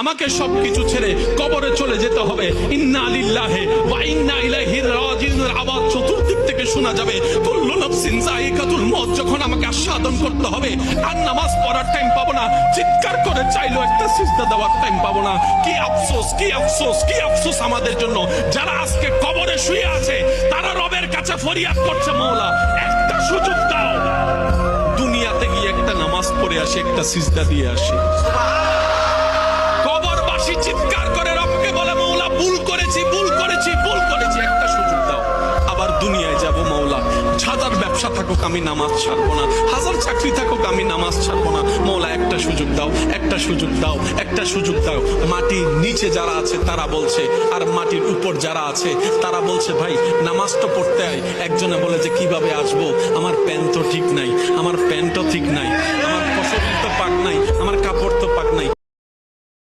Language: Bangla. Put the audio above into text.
আমাকে সবকিছু ছেড়ে কবরে চলে যেতে হবে। ইন্না লিল্লাহি ওয়া ইন্না ইলাইহি রাজিউনের আওয়াজ চতুর্দিক থেকে শোনা যাবে। কুল্লু নাফসিন যায়িকাতুল মউত যখন আমাকে আস্বাদন করতে হবে, আর নামাজ পড়ার টাইম পাবো না, চিৎকার করে চাইলো একটা সিজদা দেওয়ার টাইম পাবো না। কি আফসোস, কি আফসোস, কি আফসোস আমাদের জন্য যারা আজকে কবরে শুয়ে আছে, তারা রবের কাছে ফরিয়াদ করছে, মাওলা একটা সুযোগ দাও, দুনিয়াতে গিয়ে একটা নামাজ পড়ে আসি, একটা সিজদা দিয়ে আসি। কবরবাসী চিৎকার করে রবকে বলে, মাওলা ভুল করেছি, ভুল করেছি, ভুল করেছি, একটা সুযোগ দাও। আবার দুনিয়ায় যাব, মাওলা হাজার ব্যবসা থাকুক আমি নামাজ ছাড়বো না, হাজার চাকরি থাকুক আমি নামাজ ছাড়বো না, মাওলা একটা সুযোগ দাও, একটা সুযোগ দাও, একটা সুযোগ দাও। মাটির নিচে যারা আছে তারা বলছে, আর মাটির উপর যারা আছে তারা বলছে, ভাই নামাজ তো পড়তে হয়। একজনে বলে যে কিভাবে আসবো, আমার প্যান্ট তো ঠিক নাই, আমার প্যান্টও ঠিক নাই, আমার শরীর তো পাক নাই, আমার কাপড় তো পাক নাই।